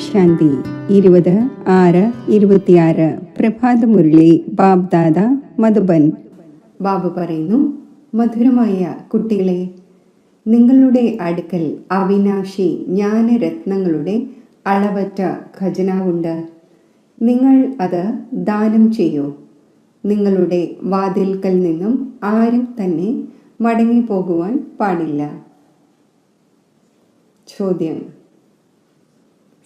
ശാന്തി 20/6/26 പ്രഭാതമുരളി ബാബ്ദാദ മധുബൻ. ബാബു പറയുന്നു, മധുരമായ കുട്ടികളെ, നിങ്ങളുടെ അടുക്കൽ അവിനാശി ജ്ഞാനരത്നങ്ങളുടെ അളവറ്റ ഖജനാവുണ്ട്. നിങ്ങൾ അത് ദാനം ചെയ്യൂ. നിങ്ങളുടെ വാതിൽക്കൽ നിന്നും ആരും തന്നെ മടങ്ങിപ്പോകുവാൻ പാടില്ല. ചോദ്യം: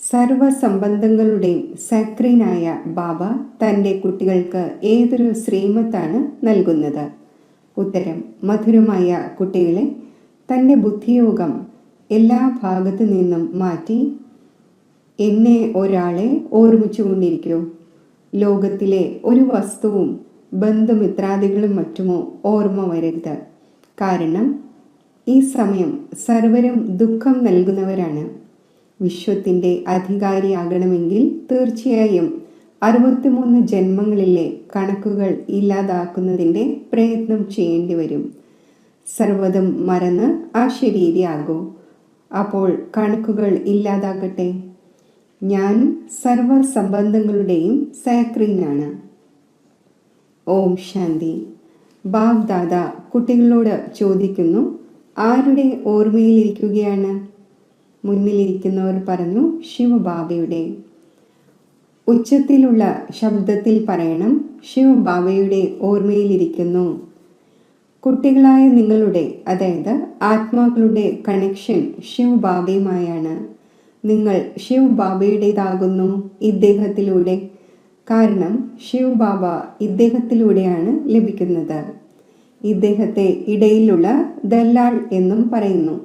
സർവസംബന്ധങ്ങളുടെയും സക്രീനായ ബാബ തൻ്റെ കുട്ടികൾക്ക് ഏതൊരു ശ്രീമത്താണ് നൽകുന്നത്? ഉത്തരം: മധുരമായ കുട്ടികളെ, തൻ്റെ ബുദ്ധിയോഗം എല്ലാ ഭാഗത്തു നിന്നും മാറ്റി എന്നെ ഒരാളെ ഓർമ്മിച്ചുകൊണ്ടിരിക്കൂ. ലോകത്തിലെ ഒരു വസ്തുവും ബന്ധുമിത്രാദികളും മറ്റുമോ ഓർമ്മ വരരുത്. കാരണം ഈ സമയം സർവരും ദുഃഖം നൽകുന്നവരാണ്. വിശ്വത്തിൻ്റെ അധികാരിയാകണമെങ്കിൽ തീർച്ചയായും 63 ജന്മങ്ങളിലെ കണക്കുകൾ ഇല്ലാതാക്കുന്നതിൻ്റെ പ്രയത്നം ചെയ്യേണ്ടി വരും. സർവ്വതും മറന്ന് അശരീരിയാകൂ. അപ്പോൾ കണക്കുകൾ ഇല്ലാതാകട്ടെ. ഞാൻ സർവസംബന്ധങ്ങളുടെയും സക്രീനാണ്. ഓം ശാന്തി. ബാബ് ദാദ കുട്ടികളോട് ചോദിക്കുന്നു, ആരുടെ ഓർമ്മയിലിരിക്കുകയാണ്? മുന്നിലിരിക്കുന്നവർ പറഞ്ഞു, ശിവബാബയുടെ. ഉച്ചത്തിലുള്ള ശബ്ദത്തിൽ പറയണം, ശിവബാബയുടെ ഓർമ്മയിലിരിക്കുന്നു. കുട്ടികളായ നിങ്ങളുടെ, അതായത് ആത്മാക്കളുടെ കണക്ഷൻ ശിവബാബയുമായാണ്. നിങ്ങൾ ശിവബാബയുടേതാകുന്നു ഇദ്ദേഹത്തിലൂടെ. കാരണം ശിവബാബ ഇദ്ദേഹത്തിലൂടെയാണ് ലഭിക്കുന്നത്. ഇദ്ദേഹത്തെ ഇടയിലുള്ള ദല്ലാൾ എന്നും പറയുന്നു.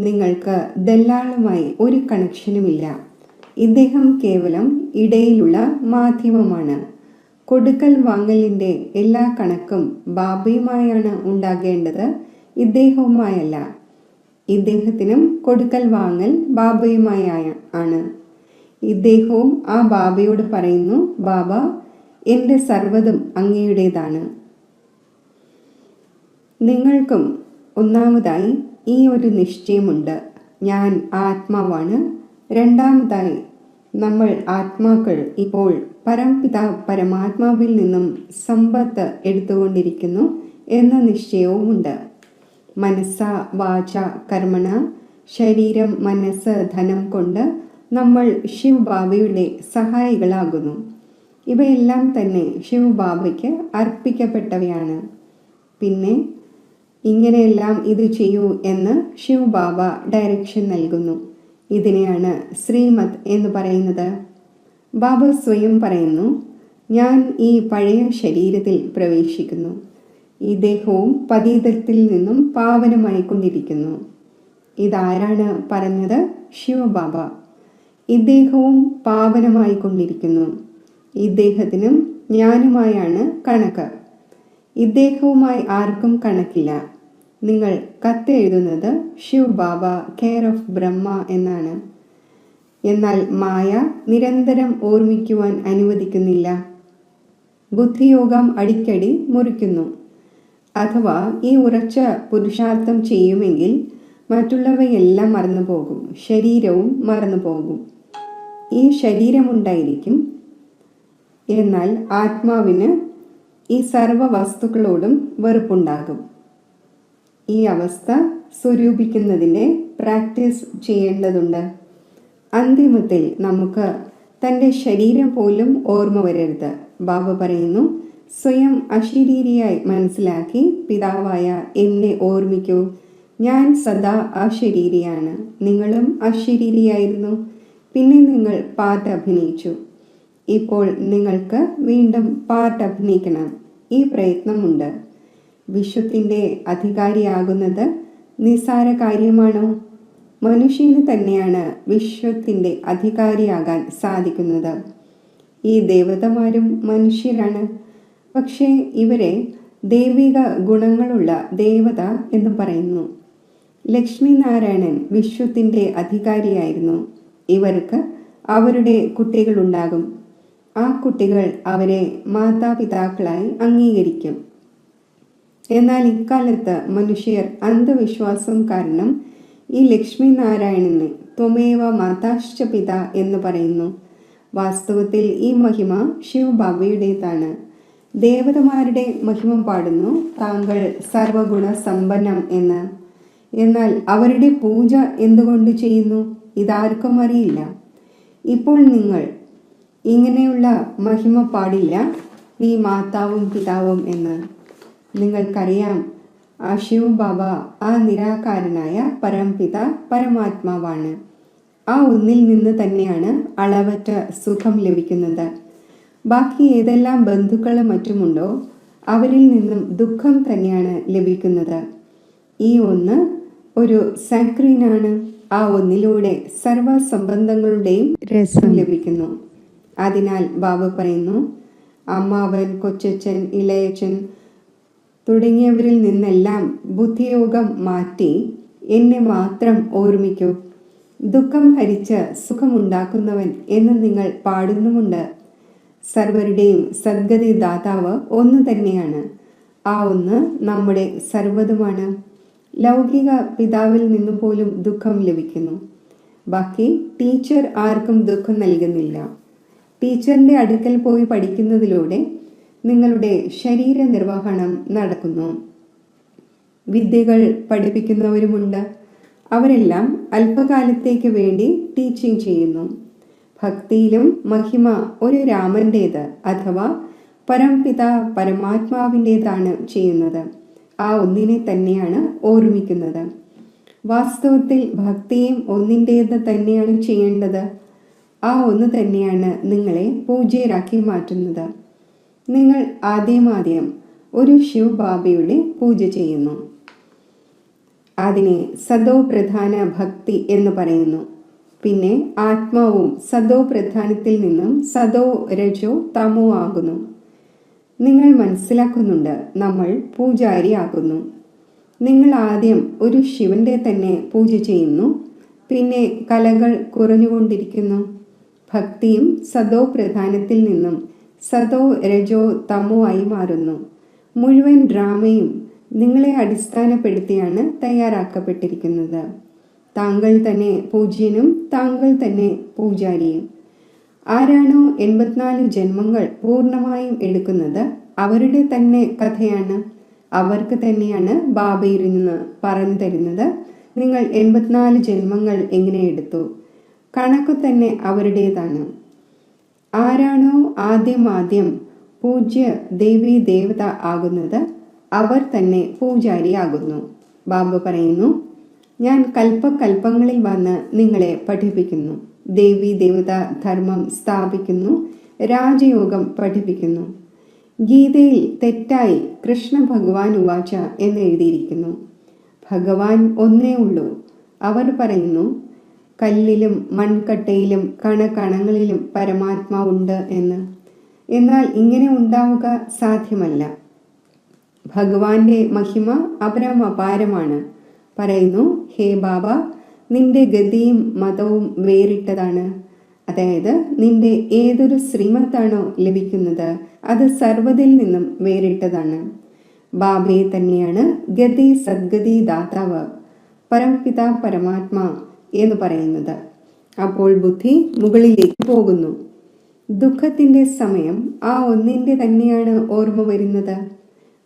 നിങ്ങൾക്ക് ദല്ലാളുമായി ഒരു കണക്ഷനുമില്ല. ഇദ്ദേഹം കേവലം ഇടയിലുള്ള മാധ്യമമാണ്. കൊടുക്കൽ വാങ്ങലിൻ്റെ എല്ലാ കണക്കും ബാബയുമായാണ് ഉണ്ടാകേണ്ടത്, ഇദ്ദേഹവുമായല്ല. ഇദ്ദേഹത്തിനും കൊടുക്കൽ വാങ്ങൽ ബാബയുമായി ആണ്. ഇദ്ദേഹവും ആ ബാബയോട് പറയുന്നു, ബാബ, എൻ്റെ സർവ്വതും അങ്ങയുടേതാണ്. നിങ്ങൾക്കും ഒന്നാമതായി ഈ ഒരു നിശ്ചയമുണ്ട്, ഞാൻ ആത്മാവാണ്. രണ്ടാമതായി, നമ്മൾ ആത്മാക്കൾ ഇപ്പോൾ പരംപിതാ പരമാത്മാവിൽ നിന്നും സമ്പത്ത് എടുത്തുകൊണ്ടിരിക്കുന്നു എന്ന നിശ്ചയവുമുണ്ട്. മനസ്സ വാച കർമ്മണ, ശരീരം മനസ്സ് ധനം കൊണ്ട് നമ്മൾ ശിവബാബയുടെ സഹായികളാകുന്നു. ഇവയെല്ലാം തന്നെ ശിവബാബയ്ക്ക് അർപ്പിക്കപ്പെട്ടവയാണ്. പിന്നെ ഇങ്ങനെയെല്ലാം ഇത് ചെയ്യൂ എന്ന് ശിവബാബ ഡയറക്ഷൻ നൽകുന്നു. ഇതിനെയാണ് ശ്രീമത് എന്ന് പറയുന്നത്. ബാബ സ്വയം പറയുന്നു, ഞാൻ ഈ പഴയ ശരീരത്തിൽ പ്രവേശിക്കുന്നു. ഈ ദേഹവും പതീതത്തിൽ നിന്നും പാവനമായിക്കൊണ്ടിരിക്കുന്നു. ഇതാരാണ് പറഞ്ഞത്? ശിവബാബ. ഇദ്ദേഹവും പാവനമായിക്കൊണ്ടിരിക്കുന്നു. ഇദ്ദേഹത്തിനും ഞാനുമായാണ് കണക്ക്. ഇദ്ദേഹവുമായി ആർക്കും കണക്കില്ല. നിങ്ങൾ കത്തെഴുതുന്നത് ശിവബാബ കെയർ ഓഫ് ബ്രഹ്മ എന്നാണ്. എന്നാൽ മായ നിരന്തരം ഓർമ്മിക്കുവാൻ അനുവദിക്കുന്നില്ല. ബുദ്ധിയോഗം അടിക്കടി മുറിക്കുന്നു. അഥവാ ഈ ഉറച്ച പുരുഷാർത്ഥം ചെയ്യുമെങ്കിൽ മറ്റുള്ളവയെല്ലാം മറന്നുപോകും, ശരീരവും മറന്നുപോകും. ഈ ശരീരമുണ്ടായിരിക്കും, എന്നാൽ ആത്മാവിന് ഈ സർവ വസ്തുക്കളോടും വെറുപ്പുണ്ടാകും. ഈ അവസ്ഥ സ്വരൂപിക്കുന്നതിൻ്റെ പ്രാക്ടീസ് ചെയ്യേണ്ടതുണ്ട്. അന്തിമത്തിൽ നമുക്ക് തൻ്റെ ശരീരം പോലും ഓർമ്മ വരരുത്. ബാബ പറയുന്നു, സ്വയം അശരീരിയായി മനസ്സിലാക്കി പിതാവായ എന്നെ ഓർമ്മിക്കൂ. ഞാൻ സദാ അശരീരിയാണ്. നിങ്ങളും അശരീരിയായിരുന്നു. പിന്നെ നിങ്ങൾ പാട്ട് അഭിനയിച്ചു. ഇപ്പോൾ നിങ്ങൾക്ക് വീണ്ടും പാട്ട് അഭിനയിക്കണം. ഈ പ്രയത്നമുണ്ട്. വിശ്വത്തിൻ്റെ അധികാരിയാകുന്നത് നിസ്സാര കാര്യമാണോ? മനുഷ്യന് തന്നെയാണ് വിശ്വത്തിൻ്റെ അധികാരിയാകാൻ സാധിക്കുന്നത്. ഈ ദേവതമാരും മനുഷ്യരാണ്. പക്ഷേ ഇവരെ ദൈവിക ഗുണങ്ങളുള്ള ദേവത എന്ന് പറയുന്നു. ലക്ഷ്മി നാരായണൻ വിശ്വത്തിൻ്റെ അധികാരിയായിരുന്നു. ഇവർക്ക് അവരുടെ കുട്ടികളുണ്ടാകും. ആ കുട്ടികൾ അവരെ മാതാപിതാക്കളായി അംഗീകരിക്കും. എന്നാൽ ഇക്കാലത്ത് മനുഷ്യർ അന്ധവിശ്വാസം കാരണം ഈ ലക്ഷ്മി നാരായണനെ ത്വമേവ മാതാശ്ച പിത എന്ന് പറയുന്നു. വാസ്തവത്തിൽ ഈ മഹിമ ശിവബാബയുടേതാണ്. ദേവതമാരുടെ മഹിമ പാടുന്നു താങ്കൾ സർവഗുണ സമ്പന്നം എന്ന്. എന്നാൽ അവരുടെ പൂജ എന്തുകൊണ്ട് ചെയ്യുന്നു ഇതാർക്കും അറിയില്ല. ഇപ്പോൾ നിങ്ങൾ ഇങ്ങനെയുള്ള മഹിമ പാടില്ല, നീ മാതാവും പിതാവും എന്ന്. നിങ്ങൾക്കറിയാം, ആ ശിവബാബ ആ നിരാകാരനായ പരംപിത പരമാത്മാവാണ്. ആ ഒന്നിൽ നിന്ന് തന്നെയാണ് അളവറ്റ സുഖം ലഭിക്കുന്നത്. ബാക്കി ഏതെല്ലാം ബന്ധുക്കളും മറ്റുമുണ്ടോ അവരിൽ നിന്നും ദുഃഖം തന്നെയാണ് ലഭിക്കുന്നത്. ഈ ഒന്ന് ഒരു സാക്രീനാണ്. ആ ഒന്നിലൂടെ സർവ സംബന്ധങ്ങളുടെയും രസം ലഭിക്കുന്നു. അതിനാൽ ബാബ പറയുന്നു, അമ്മാവൻ, കൊച്ചച്ഛൻ, ഇളയച്ചൻ തുടങ്ങിയവരിൽ നിന്നെല്ലാം ബുദ്ധിയോഗം മാറ്റി എന്നെ മാത്രം ഓർമ്മിക്കൂ. ദുഃഖം ഹരിച്ച് സുഖമുണ്ടാക്കുന്നവൻ എന്ന് നിങ്ങൾ പാടുന്നുമുണ്ട്. സർവരുടെയും സദ്ഗതി ദാതാവ് ഒന്ന് തന്നെയാണ്. ആ ഒന്ന് നമ്മുടെ സർവ്വതുമാണ്. ലൗകിക പിതാവിൽ നിന്നു പോലും ദുഃഖം ലഭിക്കുന്നു. ബാക്കി ടീച്ചർ ആർക്കും ദുഃഖം നൽകുന്നില്ല. ടീച്ചറിൻ്റെ അടുക്കൽ പോയി പഠിക്കുന്നതിലൂടെ നിങ്ങളുടെ ശരീര നിർവഹണം നടക്കുന്നു. വിദ്യകൾ പഠിപ്പിക്കുന്നവരുമുണ്ട്. അവരെല്ലാം അല്പകാലത്തേക്ക് വേണ്ടി ടീച്ചിങ് ചെയ്യുന്നു. ഭക്തിയിലും മഹിമ ഒരു രാമൻ്റേത് അഥവാ പരംപിത പരമാത്മാവിൻ്റേതാണ് ചെയ്യുന്നത്. ആ ഒന്നിനെ തന്നെയാണ് ഓർമ്മിക്കുന്നത്. വാസ്തവത്തിൽ ഭക്തിയും ഒന്നിൻ്റേത് തന്നെയാണ് ചെയ്യേണ്ടത്. ആ ഒന്ന് തന്നെയാണ് നിങ്ങളെ പൂജ്യരാക്കി മാറ്റുന്നത്. നിങ്ങൾ ആദ്യം ഒരു ശിവബാബയുടെ പൂജ ചെയ്യുന്നു. അതിനെ സദോ പ്രധാന ഭക്തി എന്ന് പറയുന്നു. പിന്നെ ആത്മാവും സദോ പ്രധാനത്തിൽ നിന്നും സദോ രജോ തമോ ആകുന്നു. നിങ്ങൾ മനസ്സിലാക്കുന്നുണ്ട്, നമ്മൾ പൂജാരി ആകുന്നു. നിങ്ങൾ ആദ്യം ഒരു ശിവന്റെ തന്നെ പൂജ ചെയ്യുന്നു. പിന്നെ കലകൾ കുറഞ്ഞുകൊണ്ടിരിക്കുന്നു. ഭക്തിയും സദോ പ്രധാനത്തിൽ നിന്നും സദോ രജോ തമോ ആയി മാറുന്നു. മുഴുവൻ ഡ്രാമയും നിങ്ങളെ അടിസ്ഥാനപ്പെടുത്തിയാണ് തയ്യാറാക്കപ്പെട്ടിരിക്കുന്നത്. താങ്കൾ തന്നെ പൂജ്യനും താങ്കൾ തന്നെ പൂജാരിയും. ആരാണോ 84 ജന്മങ്ങൾ പൂർണ്ണമായും എടുക്കുന്നത് അവരുടെ തന്നെ കഥയാണ്. അവർക്ക് തന്നെയാണ് ബാബയിരുന്ന് പറഞ്ഞു തരുന്നത്, നിങ്ങൾ 84 ജന്മങ്ങൾ എങ്ങനെ എടുത്തു. കണക്കു തന്നെ അവരുടേതാണ്. ആരാണോ ആദ്യം പൂജ്യ ദേവി ദേവത ആകുന്നത് അവർ തന്നെ പൂജാരി ആകുന്നു. ബാബ പറയുന്നു, ഞാൻ കൽപ്പകൽപ്പങ്ങളിൽ വന്ന് നിങ്ങളെ പഠിപ്പിക്കുന്നു. ദേവി ദേവത ധർമ്മം സ്ഥാപിക്കുന്നു, രാജയോഗം പഠിപ്പിക്കുന്നു. ഗീതയിൽ തെറ്റായി കൃഷ്ണ ഭഗവാൻ ഉവാച എന്ന് എഴുതിയിരിക്കുന്നു. ഭഗവാൻ ഒന്നേ ഉള്ളൂ. അവർ പറയുന്നു കല്ലിലും മൺകട്ടയിലും കണകണങ്ങളിലും പരമാത്മാവുണ്ട് എന്ന്. എന്നാൽ ഇങ്ങനെ ഉണ്ടാവുക സാധ്യമല്ല. ഭഗവാന്റെ മഹിമ അപരമപാരമാണ്. പറയുന്നു, ഹേ ബാബ, നിന്റെ ഗതിയും മതവും വേറിട്ടതാണ്. അതായത് നിന്റെ ഏതൊരു ശ്രീമത്താണോ ലഭിക്കുന്നത് അത് സർവ്വതിൽ നിന്നും വേറിട്ടതാണ്. ബാബയെ തന്നെയാണ് ഗതി സദ്ഗതി ദാതാവ് പരംപിത പരമാത്മാ എന്ന് പറയുന്നത്. അപ്പോൾ ബുദ്ധി മുകളിലേക്ക് പോകുന്നു. ദുഃഖത്തിൻ്റെ സമയം ആ ഒന്നിൻ്റെ തന്നെയാണ് ഓർമ്മ വരുന്നത്.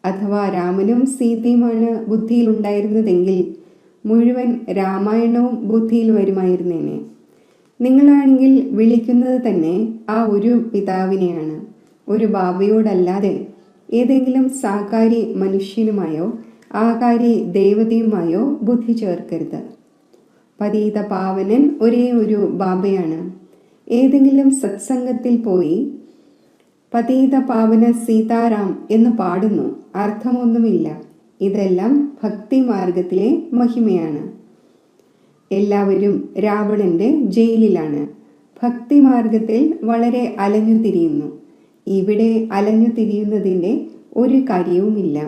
അഥവാ രാമനും സീതയുമാണ് ബുദ്ധിയിൽ ഉണ്ടായിരുന്നതെങ്കിൽ മുഴുവൻ രാമായണവും ബുദ്ധിയിൽ വരുമായിരുന്നേനെ. നിങ്ങളാണെങ്കിൽ വിളിക്കുന്നത് തന്നെ ആ ഒരു പിതാവിനെയാണ്, ഒരു ബാബയോടല്ലാതെ ഏതെങ്കിലും സാകാരി മനുഷ്യനുമായോ ആകാരി ദേവതയുമായോ ബുദ്ധി ചേർക്കരുത്. പതീത പാവനൻ ഒരേ ഒരു ബാബയാണ്. ഏതെങ്കിലും സത്സംഗത്തിൽ പോയി പതീത പാവന സീതാറാം എന്ന് പാടുന്നു, അർത്ഥമൊന്നുമില്ല. ഇതെല്ലാം ഭക്തി മാർഗത്തിലെ മഹിമയാണ്. എല്ലാവരും രാവണന്റെ ജയിലിലാണ്. ഭക്തി മാർഗത്തിൽ വളരെ അലഞ്ഞു തിരിയുന്നു. ഇവിടെ അലഞ്ഞു തിരിയുന്നതിൻ്റെ ഒരു കാര്യവുമില്ല.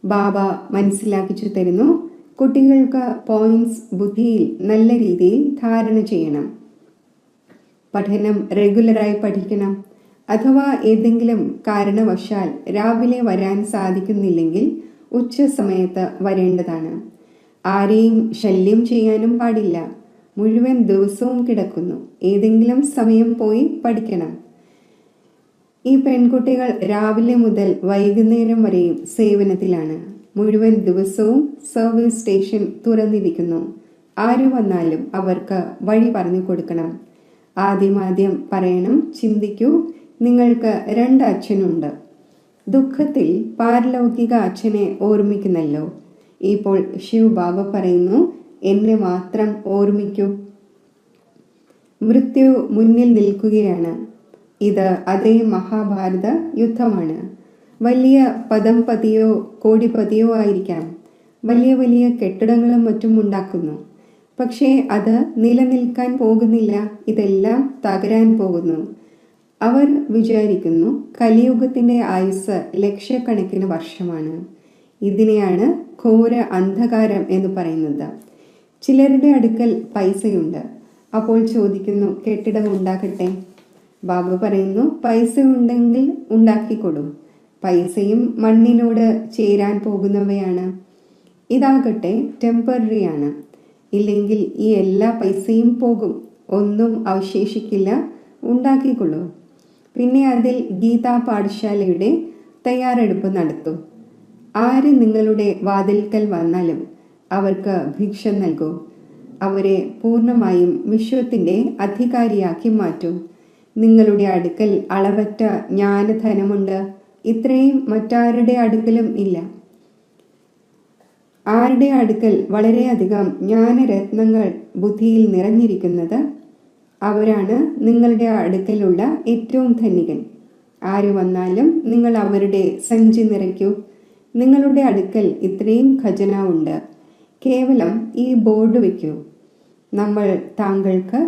ബാബ മനസ്സിലാക്കിച്ചു തരുന്നു, കുട്ടികൾക്ക് പോയിന്റ്സ് ബുദ്ധിയിൽ നല്ല രീതിയിൽ ധാരണ ചെയ്യണം. പഠനം റെഗുലറായി പഠിക്കണം. അഥവാ ഏതെങ്കിലും കാരണവശാൽ രാവിലെ വരാൻ സാധിക്കുന്നില്ലെങ്കിൽ ഉച്ച സമയത്ത് വരേണ്ടതാണ്. ആരെയും ശല്യം ചെയ്യാനും പാടില്ല. മുഴുവൻ ദിവസവും കിടക്കുന്നു. ഏതെങ്കിലും സമയം പോയി പഠിക്കണം. ഈ പെൺകുട്ടികൾ രാവിലെ മുതൽ വൈകുന്നേരം വരെയും സേവനത്തിലാണ്. മുഴുവൻ ദിവസവും സർവീസ് സ്റ്റേഷൻ തുറന്നിരിക്കുന്നു. ആര് വന്നാലും അവർക്ക് വഴി പറഞ്ഞു കൊടുക്കണം. ആദ്യം പറയണം, ചിന്തിക്കൂ, നിങ്ങൾക്ക് 2 അച്ഛനുണ്ട്. ദുഃഖത്തിൽ പാരലൗകിക അച്ഛനെ ഓർമ്മിക്കുന്നല്ലോ. ഇപ്പോൾ ശിവ് ബാബ പറയുന്നു, എന്നെ മാത്രം ഓർമ്മിക്കൂ. മൃത്യു മുന്നിൽ നിൽക്കുകയാണ്. ഇത് അതേ മഹാഭാരത യുദ്ധമാണ്. വലിയ പദംപതിയോ കോടിപതിയോ ആയിരിക്കാം. വലിയ വലിയ കെട്ടിടങ്ങളും മറ്റും ഉണ്ടാക്കുന്നു. പക്ഷേ അത് നിലനിൽക്കാൻ പോകുന്നില്ല. ഇതെല്ലാം തകരാൻ പോകുന്നു. അവർ വിചാരിക്കുന്നു കലിയുഗത്തിൻ്റെ ആയുസ് ലക്ഷക്കണക്കിന് വർഷമാണ്. ഇതിനെയാണ് ഘോര അന്ധകാരം എന്ന് പറയുന്നത്. ചിലരുടെ അടുക്കൽ പൈസയുണ്ട്. അപ്പോൾ ചോദിക്കുന്നു, കെട്ടിടം ഉണ്ടാക്കട്ടെ. ബാബ പറയുന്നു, പൈസ ഉണ്ടെങ്കിൽ ഉണ്ടാക്കിക്കൊടു. പൈസയും മണ്ണിനോട് ചേരാൻ പോകുന്നവയാണ്. ഇതാകട്ടെ ടെമ്പററി ആണ്. ഇല്ലെങ്കിൽ ഈ എല്ലാ പൈസയും പോകും, ഒന്നും അവശേഷിക്കില്ല. ഉണ്ടാക്കിക്കൊള്ളൂ. പിന്നെ അതിൽ ഗീതാ പാഠശാലയുടെ തയ്യാറെടുപ്പ് നടത്തും. ആര് നിങ്ങളുടെ വാതിൽക്കൽ വന്നാലും അവർക്ക് ഭിക്ഷ നൽകൂ. അവരെ പൂർണ്ണമായും വിശ്വത്തിൻ്റെ അധികാരിയാക്കി മാറ്റൂ. നിങ്ങളുടെ അടുക്കൽ അളവറ്റ ജ്ഞാനധനമുണ്ട്. ഇത്രയും മറ്റാരുടെ അടുക്കലും ഇല്ല. ആരുടെ അടുക്കൽ വളരെയധികം ജ്ഞാനരത്നങ്ങൾ ബുദ്ധിയിൽ നിറഞ്ഞിരിക്കുന്നത് അവരാണ് നിങ്ങളുടെ അടുക്കലുള്ള ഏറ്റവും ധനികൻ. ആര് വന്നാലും നിങ്ങൾ അവരുടെ സഞ്ചി നിറയ്ക്കൂ. നിങ്ങളുടെ അടുക്കൽ ഇത്രയും ഖജന ഉണ്ട്. കേവലം ഈ ബോർഡ് വയ്ക്കൂ. നമ്മൾ താങ്കൾക്ക്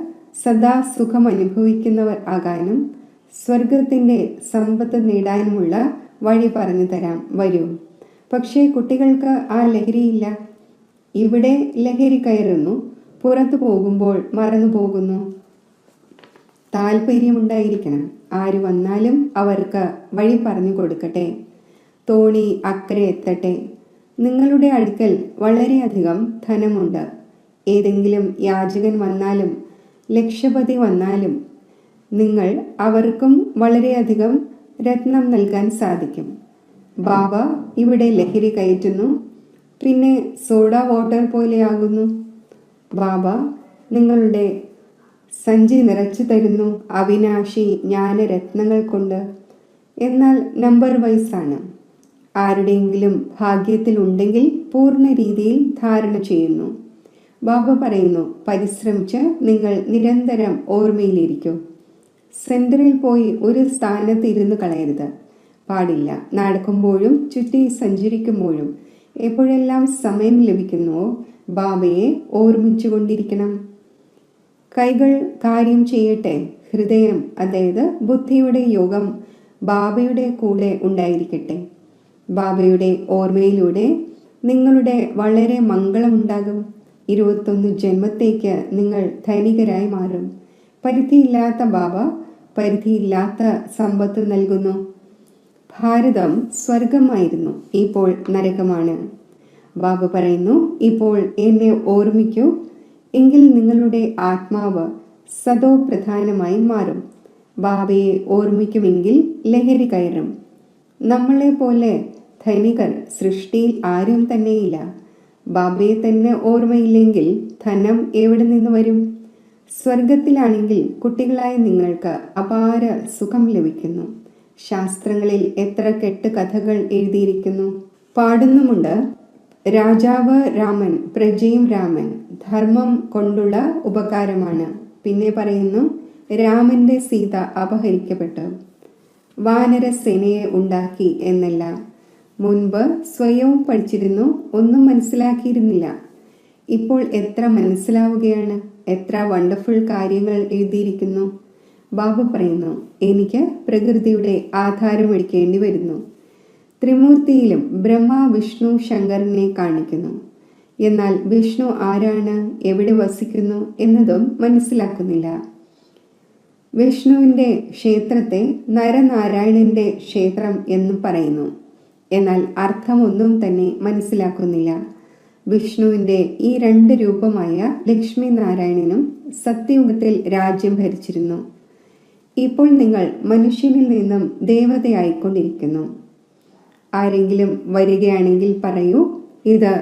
സദാ സുഖം അനുഭവിക്കുന്നവർ ആകാനും സ്വർഗത്തിൻ്റെ സമ്പത്ത് നേടാനുമുള്ള വഴി പറഞ്ഞു തരാം, വരൂ. പക്ഷേ കുട്ടികൾക്ക് ആ ലഹരിയില്ല. ഇവിടെ ലഹരി കയറുന്നു, പുറത്തു പോകുമ്പോൾ മറന്നു പോകുന്നു. താല്പര്യമുണ്ടായിരിക്കണം. ആര് വന്നാലും അവർക്ക് വഴി പറഞ്ഞു കൊടുക്കട്ടെ. തോണി അക്കരെ എത്തട്ടെ. നിങ്ങളുടെ അടുക്കൽ വളരെയധികം ധനമുണ്ട്. ഏതെങ്കിലും യാചകൻ വന്നാലും ലക്ഷപതി വന്നാലും നിങ്ങൾ അവർക്കും വളരെയധികം രത്നം നൽകാൻ സാധിക്കും. ബാബ ഇവിടെ ലഹരി കയറ്റുന്നു, പിന്നെ സോഡ വാട്ടർ പോലെയാകുന്നു. ബാബ നിങ്ങളുടെ സഞ്ചി നിറച്ചു തരുന്നു അവിനാശി ജ്ഞാനരത്നങ്ങൾ കൊണ്ട്. എന്നാൽ നമ്പർ വൈസാണ്. ആരുടെയെങ്കിലും ഭാഗ്യത്തിലുണ്ടെങ്കിൽ പൂർണ്ണ രീതിയിൽ ധാരണ ചെയ്യുന്നു. ബാബ പറയുന്നു, പരിശ്രമിച്ച് നിങ്ങൾ നിരന്തരം ഓർമ്മയിലിരിക്കൂ. സെന്ററിൽ പോയി ഒരു സ്ഥാനത്ത് ഇരുന്ന് കളയരുത്, പാടില്ല. നടക്കുമ്പോഴും ചുറ്റി സഞ്ചരിക്കുമ്പോഴും എപ്പോഴെല്ലാം സമയം ലഭിക്കുന്നുവോ ബാബയെ ഓർമ്മിച്ചുകൊണ്ടിരിക്കണം. കൈകൾ കാര്യം ചെയ്യട്ടെ. ഹൃദയം, അതായത് ബുദ്ധിയുടെ യോഗം ബാബയുടെ കൂടെ ഉണ്ടായിരിക്കട്ടെ. ബാബയുടെ ഓർമ്മയിലൂടെ നിങ്ങളുടെ വളരെ മംഗളമുണ്ടാകും. 21 ജന്മത്തേക്ക് നിങ്ങൾ ധനികരായി മാറും. പരിധിയില്ലാത്ത ബാബ പരിധിയില്ലാത്ത സമ്പത്ത് നൽകുന്നു. ഭാരതം സ്വർഗമായിരുന്നു, ഇപ്പോൾ നരകമാണ്. ബാബ പറയുന്നു, ഇപ്പോൾ എന്നെ ഓർമ്മിക്കൂ, എങ്കിൽ നിങ്ങളുടെ ആത്മാവ് സദോ പ്രധാനമായി മാറും. ബാബയെ ഓർമ്മിക്കുമെങ്കിൽ ലഹരി കയറും. നമ്മളെ പോലെ ധനികർ സൃഷ്ടിയിൽ ആരും തന്നെയില്ല. ബാബയെ തന്നെ ഓർമ്മയില്ലെങ്കിൽ ധനം എവിടെ നിന്ന് വരും? സ്വർഗത്തിലാണെങ്കിൽ കുട്ടികളായ നിങ്ങൾക്ക് അപാര സുഖം ലഭിക്കുന്നു. ശാസ്ത്രങ്ങളിൽ എത്ര കെട്ടുകഥകൾ എഴുതിയിരിക്കുന്നു. പാടുന്നുമുണ്ട്, രാജാവ് രാമൻ, പ്രജയും രാമൻ, ധർമ്മം കൊണ്ടുള്ള ഉപകാരമാണ്. പിന്നെ പറയുന്നു, രാമന്റെ സീത അപഹരിക്കപ്പെട്ടു, വാനരസേനയെ ഉണ്ടാക്കി എന്നല്ല. മുൻപ് സ്വയവും പഠിച്ചിരുന്നു, ഒന്നും മനസ്സിലാക്കിയിരുന്നില്ല. ഇപ്പോൾ എത്ര മനസ്സിലാവുകയാണ്, എത്ര വണ്ടർഫുൾ കാര്യങ്ങൾ എഴുതിയിരിക്കുന്നു. ബാബ പറയുന്നു, എനിക്ക് പ്രകൃതിയുടെ ആധാരമെടുക്കേണ്ടി വരുന്നു. ത്രിമൂർത്തിയിലും ബ്രഹ്മ വിഷ്ണു ശങ്കരനെ കാണിക്കുന്നു. എന്നാൽ വിഷ്ണു ആരാണ്, എവിടെ വസിക്കുന്നു എന്നതും മനസ്സിലാക്കുന്നില്ല. വിഷ്ണുവിൻ്റെ ക്ഷേത്രത്തെ നരനാരായണന്റെ ക്ഷേത്രം എന്നും പറയുന്നു. എന്നാൽ അർത്ഥമൊന്നും തന്നെ മനസ്സിലാക്കുന്നില്ല. വിഷ്ണുവിന്റെ ഈ രണ്ട് രൂപമായ ലക്ഷ്മി നാരായണനും സത്യയുഗത്തിൽ രാജ്യം ഭരിച്ചിരുന്നു. ഇപ്പോൾ നിങ്ങൾ മനുഷ്യനിൽ നിന്നും ദേവതയായിക്കൊണ്ടിരിക്കുന്നു. ആരെങ്കിലും വരികയാണെങ്കിൽ പറയൂ, ഇത്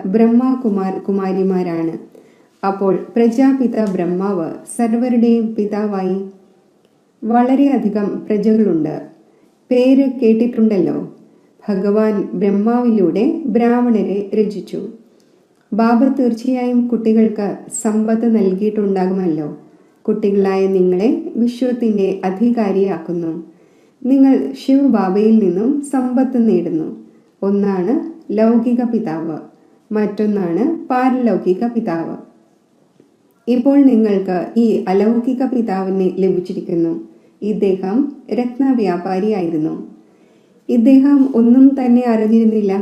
കുമാരിമാരാണ്. അപ്പോൾ പ്രജാപിത ബ്രഹ്മാവ് സർവരുടെയും പിതാവായി. വളരെയധികം പ്രജകളുണ്ട്. പേര് കേട്ടിട്ടുണ്ടല്ലോ. ഭഗവാൻ ബ്രഹ്മാവിലൂടെ ബ്രാഹ്മണരെ രചിച്ചു. ബാബ തീർച്ചയായും കുട്ടികൾക്ക് സമ്പത്ത് നൽകിയിട്ടുണ്ടാകുമല്ലോ. കുട്ടികളായ നിങ്ങളെ വിശ്വത്തിന്റെ അധികാരിയാക്കുന്നു. നിങ്ങൾ ശിവബാബയിൽ നിന്നും സമ്പത്ത് നേടുന്നു. ഒന്നാണ് ലൗകിക പിതാവ്, മറ്റൊന്നാണ് പാരലൗകിക പിതാവ്. ഇപ്പോൾ നിങ്ങൾക്ക് ഈ അലൗകിക പിതാവിനെ ലഭിച്ചിരിക്കുന്നു. ഇദ്ദേഹം രത്നവ്യാപാരിയായിരുന്നു. ഇദ്ദേഹം ഒന്നും തന്നെ അറിഞ്ഞിരുന്നില്ല.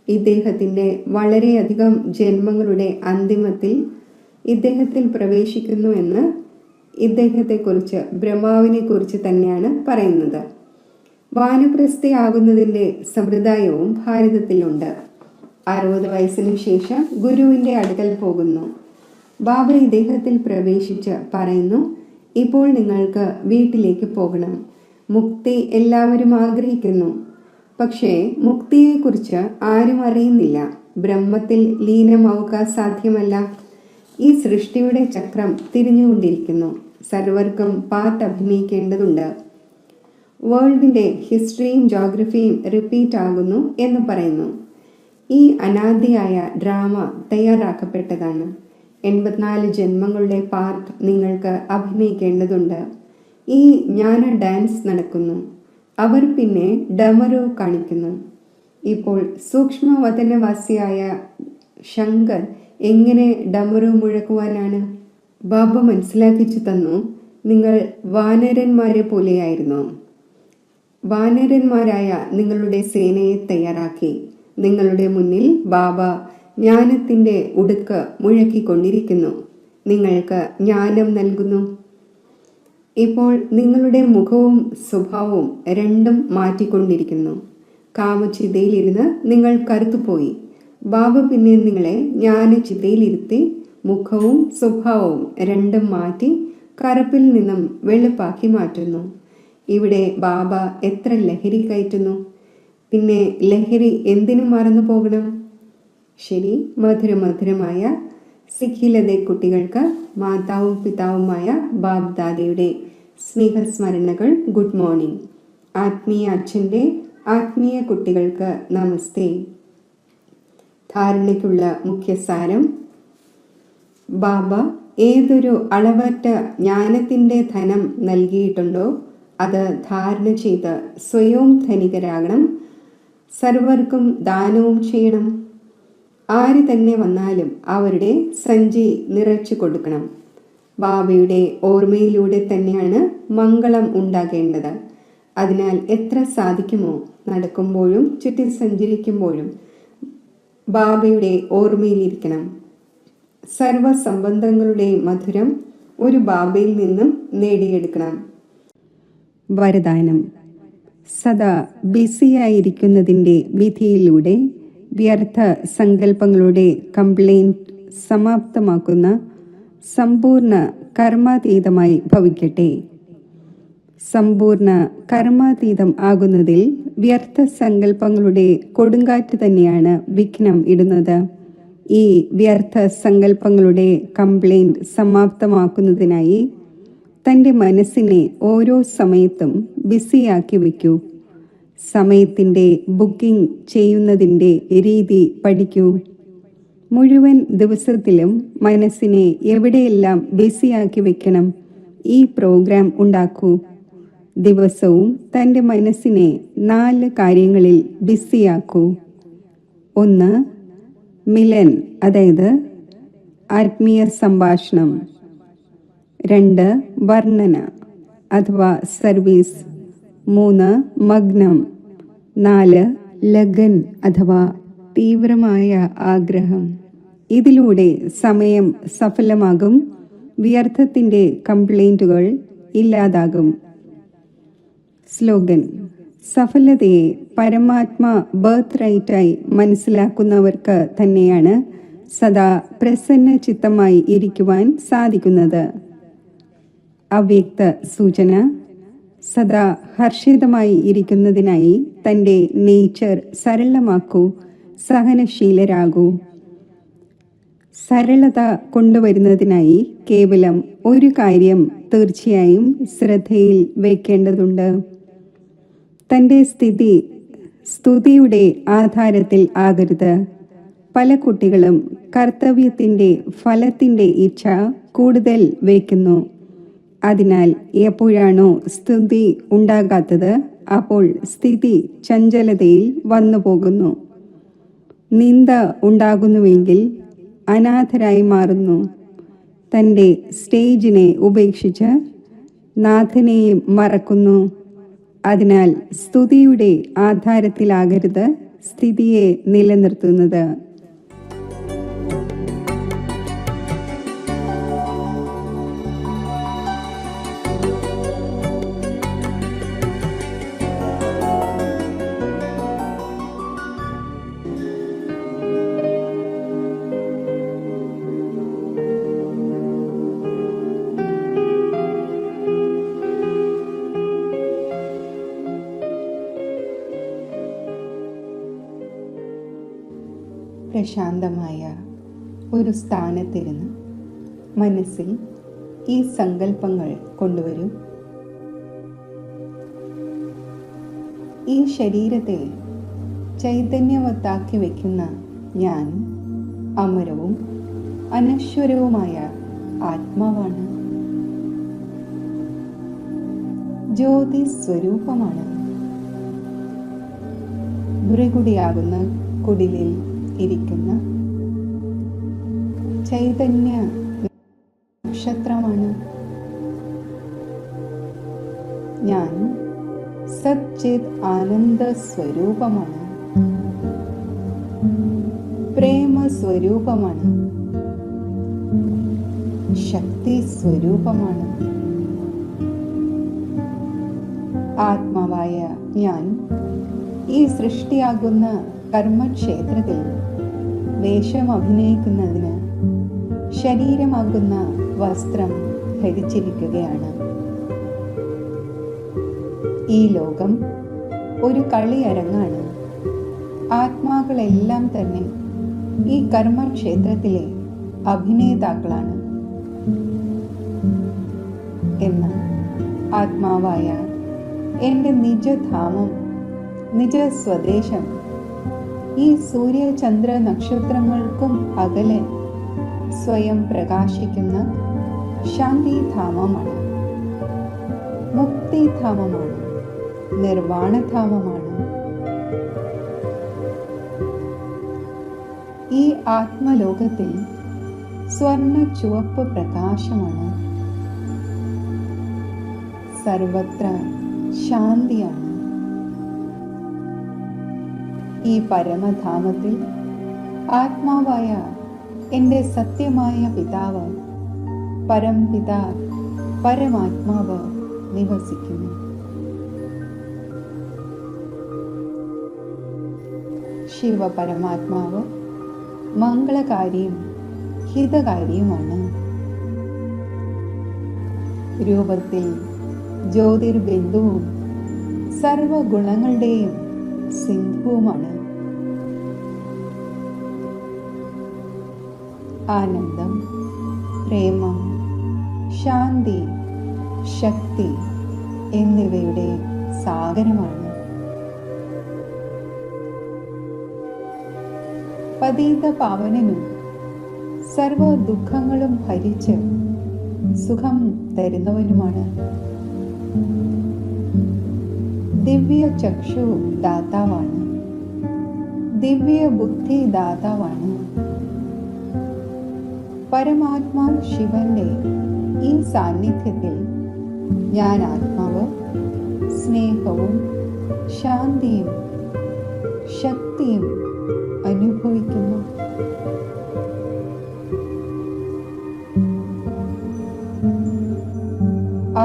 ഇദ്ദേഹത്തിന്റെ വളരെയധികം ജന്മങ്ങളുടെ അന്തിമത്തിൽ ഇദ്ദേഹത്തിൽ പ്രവേശിക്കുന്നു എന്ന് ഇദ്ദേഹത്തെക്കുറിച്ച് ബ്രഹ്മാവിനെ കുറിച്ച് തന്നെയാണ് പറയുന്നത്. വാനപ്രസ്ഥയാകുന്നതിന്റെ സമ്പ്രദായവും ഭാരതത്തിലുണ്ട്. 60 വയസ്സിനു ശേഷം ഗുരുവിന്റെ അടുക്കൽ പോകുന്നു. ബാബ ഇദ്ദേഹത്തിൽ പ്രവേശിച്ച് പറയുന്നു, ഇപ്പോൾ നിങ്ങൾക്ക് വീട്ടിലേക്ക് പോകണം. മുക്തി എല്ലാവരും ആഗ്രഹിക്കുന്നു. പക്ഷേ മുക്തിയെക്കുറിച്ച് ആരും അറിയുന്നില്ല. ബ്രഹ്മത്തിൽ ലീനമാവുക സാധ്യമല്ല. ഈ സൃഷ്ടിയുടെ ചക്രം തിരിഞ്ഞുകൊണ്ടിരിക്കുന്നു. സർവർക്കും പാർട്ട് അഭിനയിക്കേണ്ടതുണ്ട്. വേൾഡിന്റെ ഹിസ്റ്ററിയും ജോഗ്രഫിയും റിപ്പീറ്റ് ആകുന്നു എന്ന് പറയുന്നു. ഈ അനാദിയായ ഡ്രാമ തയ്യാറാക്കപ്പെട്ടതാണ്. 84 ജന്മങ്ങളുടെ പാർട്ട് നിങ്ങൾക്ക് അഭിനയിക്കേണ്ടതുണ്ട്. ഈ ജ്ഞാന ഡാൻസ് നടക്കുന്നു. അവർ പിന്നെ ഡമരു കാണിക്കുന്നു. ഇപ്പോൾ സൂക്ഷ്മവതനവാസിയായ ശങ്കർ എങ്ങനെ ഡമരു മുഴക്കുവാനാണ്? ബാബ മനസ്സിലാക്കിച്ചു തന്നു, നിങ്ങൾ വാനരന്മാരെ പോലെയായിരുന്നു. വാനരന്മാരായ നിങ്ങളുടെ സേനയെ തയ്യാറാക്കി. നിങ്ങളുടെ മുന്നിൽ ബാബ ജ്ഞാനത്തിന്റെ ഉടുക്ക് മുഴക്കിക്കൊണ്ടിരിക്കുന്നു. നിങ്ങൾക്ക് ജ്ഞാനം നൽകുന്നു. ഇപ്പോൾ നിങ്ങളുടെ മുഖവും സ്വഭാവവും രണ്ടും മാറ്റിക്കൊണ്ടിരിക്കുന്നു. കാമചിതയിലിരുന്ന് നിങ്ങൾ കറുത്തുപോയി. ബാബ പിന്നെ നിങ്ങളെ ജ്ഞാനചിതയിലിരുത്തി മുഖവും സ്വഭാവവും രണ്ടും മാറ്റി കറുപ്പിൽ നിന്നും വെളുപ്പാക്കി മാറ്റുന്നു. ഇവിടെ ബാബ എത്ര ലഹരി കയറ്റുന്നു. പിന്നെ ലഹരി എന്തിനു മറന്നു പോകണം? ശരി, മധുരമായ സിഖിലതെ കുട്ടികൾക്ക് മാതാവും പിതാവുമായ ബാബ് ദാദയുടെ സ്നേഹസ്മരണകൾ. Good morning. ആത്മീയ അച്ഛൻ്റെ ആത്മീയ കുട്ടികൾക്ക് നമസ്തേ. ധാരണയ്ക്കുള്ള മുഖ്യസാരം: ബാബ ഏതൊരു അളവറ്റ ജ്ഞാനത്തിൻ്റെ ധനം നൽകിയിട്ടുണ്ടോ അത് ധാരണ ചെയ്ത് സ്വയവും ധനികരാകണം. സർവർക്കും ദാനവും ചെയ്യണം. ആര് തന്നെ വന്നാലും അവരുടെ സഞ്ചി നിറച്ചു കൊടുക്കണം. ബാബയുടെ ഓർമ്മയിലൂടെ തന്നെയാണ് മംഗളം ഉണ്ടാകേണ്ടത്. അതിനാൽ എത്ര സാധിക്കുമോ നടക്കുമ്പോഴും ചുറ്റി സഞ്ചരിക്കുമ്പോഴും ബാബയുടെ ഓർമ്മയിലിരിക്കണം. സർവസംബന്ധങ്ങളുടെ മധുരം ഒരു ബാബയിൽ നിന്നും നേടിയെടുക്കണം. വരദാനം: സദാ ബിസിയായിരിക്കുന്നതിൻ്റെ വിധിയിലൂടെ വ്യർത്ഥ സങ്കല്പങ്ങളുടെ കംപ്ലൈൻറ്റ് സമാപ്തമാക്കുന്ന സമ്പൂർണ്ണ കർമാതീതമായി ഭവിക്കട്ടെ. സമ്പൂർണ്ണ കർമാതീതം ആകുന്നതിൽ വ്യർത്ഥ സങ്കല്പങ്ങളുടെ കൊടുങ്കാറ്റ് തന്നെയാണ് വിഘ്നം ഇടുന്നത്. ഈ വ്യർത്ഥ സങ്കല്പങ്ങളുടെ കംപ്ലൈൻറ്റ് സമാപ്തമാക്കുന്നതിനായി തൻ്റെ മനസ്സിനെ ഓരോ സമയത്തും ബിസിയാക്കി വയ്ക്കൂ. സമയത്തിൻ്റെ ബുക്കിംഗ് ചെയ്യുന്നതിൻ്റെ രീതി പഠിക്കൂ. മുഴുവൻ ദിവസത്തിലും മനസ്സിനെ എവിടെയെല്ലാം ബിസിയാക്കി വെക്കണം ഈ പ്രോഗ്രാം ഉണ്ടാക്കൂ. ദിവസവും തൻ്റെ മനസ്സിനെ 4 കാര്യങ്ങളിൽ ബിസിയാക്കൂ. 1. മിലൻ, അതായത് ആത്മീയ സംഭാഷണം. 2. വർണ്ണന അഥവാ സർവീസ്. 3. മഗ്നം. 4. ലഗൻ അഥവാ തീവ്രമായ ആഗ്രഹം. ഇതിലൂടെ സമയം സഫലമാകും. വ്യർത്ഥത്തിൻ്റെ കംപ്ലൈൻറ്റുകൾ ഇല്ലാതാകും. സ്ലോഗൻ: സഫലതയെ പരമാത്മാ ബർത്ത് റൈറ്റായി മനസ്സിലാക്കുന്നവർക്ക് തന്നെയാണ് സദാ പ്രസന്ന ചിത്തമായി ഇരിക്കുവാൻ സാധിക്കുന്നത്. അവ്യക്ത സൂചന: സദാ ഹർഷിതമായി ഇരിക്കുന്നതിനായി തൻ്റെ നേച്ചർ സരളമാക്കൂ, സഹനശീലരാകൂ. സരളത കൊണ്ടുവരുന്നതിനായി കേവലം ഒരു കാര്യം തീർച്ചയായും ശ്രദ്ധയിൽ വയ്ക്കേണ്ടതുണ്ട്. തൻ്റെ സ്ഥിതി സ്തുതിയുടെ ആധാരത്തിൽ ആകരുത്. പല കുട്ടികളും കർത്തവ്യത്തിൻ്റെ ഫലത്തിൻ്റെ ഇച്ഛ കൂടുതൽ വയ്ക്കുന്നു. അതിനാൽ എപ്പോഴാണോ സ്തുതി ഉണ്ടാകാത്തത് അപ്പോൾ സ്ഥിതി ചഞ്ചലതയിൽ വന്നു പോകുന്നു. നിന്ദ ഉണ്ടാകുന്നുവെങ്കിൽ അനാഥരായി മാറുന്നു. തൻ്റെ സ്റ്റേജിനെ ഉപേക്ഷിച്ച് നാഥനെയും മറക്കുന്നു. അതിനാൽ സ്തുതിയുടെ ആധാരത്തിലാകരുത് സ്ഥിതിയെ നിലനിർത്തുന്നത്. പ്രശാന്തമായ ഒരു സ്ഥാനത്തിരുന്ന് മനസ്സിൽ ഈ സങ്കല്പങ്ങൾ കൊണ്ടുവരൂ. ഈ ശരീരത്തെ ചൈതന്യവത്താക്കി വയ്ക്കുന്ന ഞാൻ അമരവും അനശ്വരവുമായ ആത്മാവാണ്. ജ്യോതി സ്വരൂപമാണ്. ഭൃഗുടിയാകുന്ന കുടിലിൽ ഇരിക്കുന്ന ചൈതന്യ നക്ഷത്രമാണ് ഞാൻ. സച്ചിത് ആനന്ദ സ്വരൂപമാണ്. പ്രേമ സ്വരൂപമാണ്. ശക്തി സ്വരൂപമാണ്. ആത്മാവായ ഞാൻ ഈ സൃഷ്ടിയാകുന്ന കർമ്മക്ഷേത്രത്തിൽ വേഷം അഭിനയിക്കുന്നതിന് ശരീരമാകുന്ന വസ്ത്രം ധരിച്ചിരിക്കുകയാണ്. ഈ ലോകം ഒരു കളിയരങ്ങാണ്. ആത്മാക്കളെല്ലാം തന്നെ ഈ കർമ്മക്ഷേത്രത്തിലെ അഭിനേതാക്കളാണ്. എന്നാൽ ആത്മാവായ എൻ്റെ നിജധാമം, നിജ സ്വദേശം ഈ സൂര്യചന്ദ്ര നക്ഷത്രങ്ങൾക്കും അകലെ സ്വയം പ്രകാശിക്കുന്ന ശാന്തിധാമമാണ്, മുക്തിധാമമാണ്, നിർവാണധാമമാണ്. ഈ ആത്മലോകത്തിൽ സ്വർണ്ണ ചുവപ്പ് പ്രകാശമാണ്. സർവത്ര ശാന്തിയാണ്. ഈ പരമധാമത്തിൽ ആത്മാവായ എൻ്റെ സത്യമായ പിതാവ്, പരംപിത, പരമാത്മാവ് നിവസിക്കുന്നു. ശിവപരമാത്മാവ് മംഗളകാരിയും ഹിതകാരിയുമാണ്. രൂപത്തിൽ ജ്യോതിർബിന്ദുവും സർവഗുണങ്ങളുടെയും സിന്ധുവുമാണ്. ആനന്ദം, പ്രേമം, ശാന്തി, ശക്തി എന്നിവയുടെ സാഗരമാണ്. പതീത പാവനനും സർവ ദുഃഖങ്ങളും ഹരിച്ച് സുഖം തരുന്നവനുമാണ്. ദിവ്യ ചക്ഷു ദാതാവാണ്. ദിവ്യ ബുദ്ധി ദാതാവാണ്. പരമാത്മാ ശിവന്റെ ഈ സാന്നിധ്യത്തിൽ ഞാൻ ആത്മാവ് സ്നേഹവും ശാന്തിയും ശക്തിയും അനുഭവിക്കുന്നു.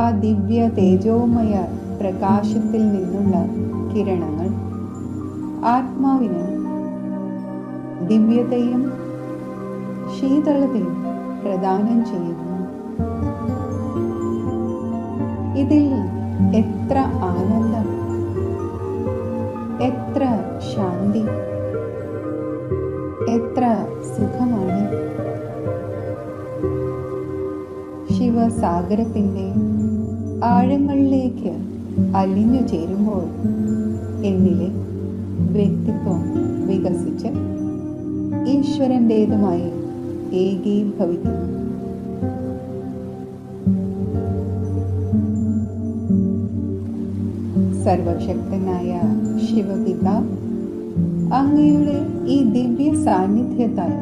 ആ ദിവ്യ തേജോമയ പ്രകാശത്തിൽ നിന്നുള്ള കിരണങ്ങൾ ആത്മാവിന് ദിവ്യതയും ശീതളതയും പ്രദാനം ചെയ്യുന്നു. ഇതിൽ എത്ര ആനന്ദം, എത്ര ശാന്തി, എത്ര സുഖമാണ്. ശിവസാഗരത്തിൻ്റെ ആഴങ്ങളിലേക്ക് അലിഞ്ഞു ചേരുമ്പോൾ എന്നിലെ വ്യക്തിത്വം വികസിച്ച് ഈശ്വരൻ്റേതുമായി ഏകീഭവിക്കുന്നു. സർവശക്തനായ ശിവപിതാവ്, അങ്ങയുടെ ഈ ദിവ്യ സാന്നിധ്യത്താൽ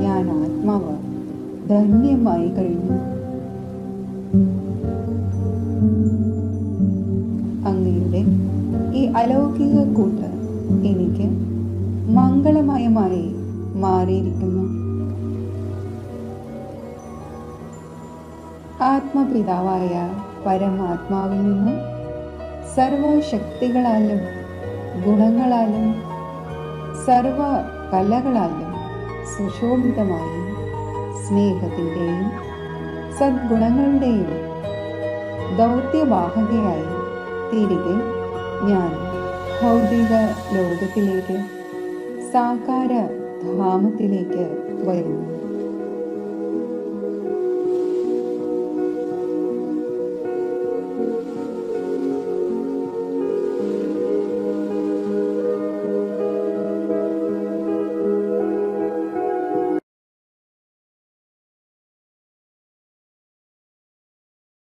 ഞാൻ ആത്മാവ് ധന്യമായി കഴിഞ്ഞു. അങ്ങയുടെ ഈ അലൗകിക കൂട്ട് എനിക്ക് മംഗളമയമായി മാറിയിരിക്കുന്നു. ആത്മപിതാവായ പരമാത്മാവിൽ നിന്നും സർവശക്തികളാലും ഗുണങ്ങളാലും സർവ കലകളാലും സുശോഭിതമായി സ്നേഹത്തിൻ്റെയും സദ്ഗുണങ്ങളുടെയും ദൗത്യവാഹകയായി തിരികെ ഞാൻ ഭൗതിക ലോകത്തിലേക്ക്, സാകാര ധാമത്തിലേക്ക് വരുന്നു.